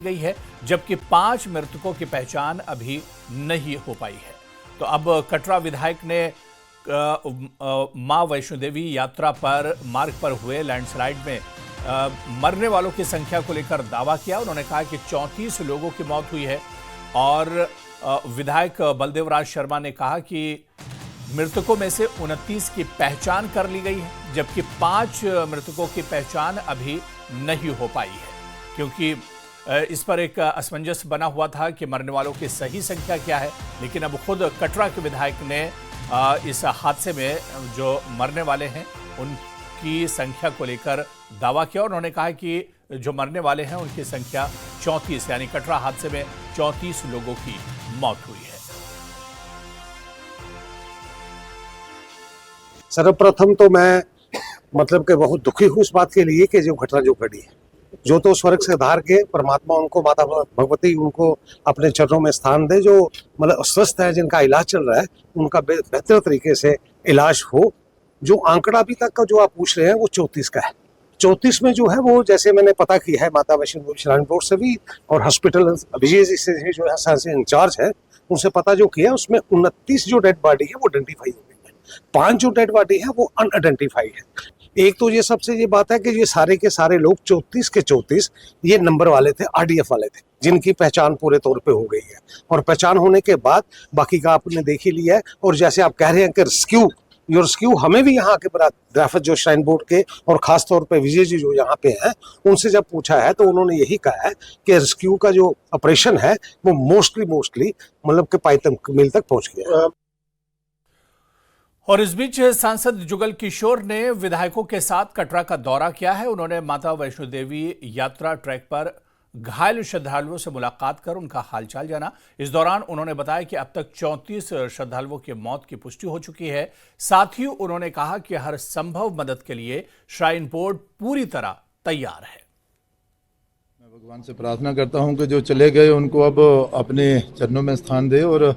गई है, जबकि 5 मृतकों की पहचान अभी नहीं हो पाई है। तो अब कटरा विधायक ने मां वैष्णो देवी यात्रा पर मार्ग पर हुए लैंडस्लाइड में मरने वालों की संख्या को लेकर दावा किया। उन्होंने कहा कि 34 लोगों की मौत हुई है और विधायक बलदेव राज शर्मा ने कहा कि मृतकों में से 29 की पहचान कर ली गई है, जबकि 5 मृतकों की पहचान अभी नहीं हो पाई है, क्योंकि इस पर एक असमंजस बना हुआ था कि मरने वालों की सही संख्या क्या है। लेकिन अब खुद कटरा के विधायक ने इस हादसे में जो मरने वाले हैं उनकी संख्या को लेकर दावा किया। उन्होंने कहा कि जो मरने वाले हैं उनकी संख्या 34, यानी कटरा हादसे में 34 लोगों की मौत हुई है। सर्वप्रथम तो मैं मतलब कि बहुत दुखी हूँ उस बात के लिए कि जो घटना जो घटी है, जो तो स्वर्ग से धार के परमात्मा उनको, माता भगवती उनको अपने चरणों में स्थान दे। जो मतलब स्वस्थ है, जिनका इलाज चल रहा है, उनका बेहतर तरीके से इलाज हो। जो आंकड़ा अभी तक का जो आप पूछ रहे हैं वो 34 का है। 34 में जो है वो, जैसे मैंने पता किया है माता वैष्णो देवी श्राइन बोर्ड से भी और हॉस्पिटल विजय जी से जो है इंचार्ज है, उनसे पता जो किया, उसमें 29 जो डेड बॉडी है वो आइडेंटिफाई हो गई है। 5 जो डेड बॉडी है वो अनआइडेंटिफाई है। एक तो ये सबसे ये बात है कि ये सारे के सारे लोग 34 के 34 ये नंबर वाले थे, आरडीएफ वाले थे, जिनकी पहचान पूरे तौर पे हो गई है। और पहचान होने के बाद बाकी का आपने देख ही लिया है। और जैसे आप कह रहे हैं कि रेस्क्यू हमें भी यहाँ के ड्राइवर जो श्राइन बोर्ड के और खास तौर पे विजय जी जो यहाँ पे हैं, उनसे जब पूछा है तो उन्होंने यही कहा है कि रेस्क्यू का जो ऑपरेशन है वो मोस्टली मतलब कि पाइतम मिल तक पहुंच गया। और इस बीच सांसद जुगल किशोर ने विधायकों के साथ कटरा का दौरा किया है। उन्होंने माता वैष्णो देवी यात्रा ट्रैक पर घायल श्रद्धालुओं से मुलाकात कर उनका हालचाल जाना। इस दौरान उन्होंने बताया कि अब तक 34 श्रद्धालुओं की मौत की पुष्टि हो चुकी है। साथ ही उन्होंने कहा कि हर संभव मदद के लिए श्राइन बोर्ड पूरी तरह तैयार है। मैं भगवान से प्रार्थना करता हूं कि जो चले गए उनको अब अपने चरणों में स्थान दे और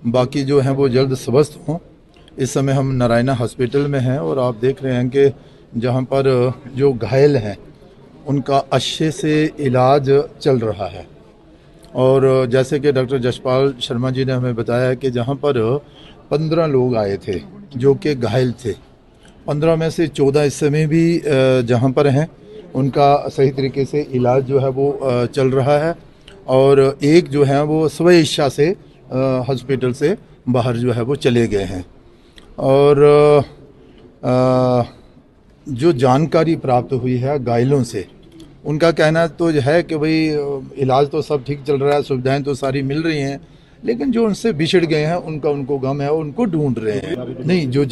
बाकी जो हैं वो जल्द स्वस्थ हों। इस समय हम नारायणा हॉस्पिटल में हैं और आप देख रहे हैं कि जहां पर जो घायल हैं उनका अच्छे से इलाज चल रहा है। और जैसे कि डॉक्टर जसपाल शर्मा जी ने हमें बताया कि जहां पर 15 लोग आए थे जो कि घायल थे, 15 में से 14 इस समय भी जहां पर हैं उनका सही तरीके से इलाज जो है वो चल रहा है। और एक जो है वो स्व इच्छा से हॉस्पिटल से बाहर जो है वो चले गए हैं। और जो जानकारी प्राप्त हुई है घायलों से, उनका कहना तो है कि भाई इलाज तो सब ठीक चल रहा है, सुविधाएं तो सारी मिल रही हैं, लेकिन जो उनसे बिछड़ गए हैं उनको गम है, उनको ढूंढ रहे हैं। नहीं, जो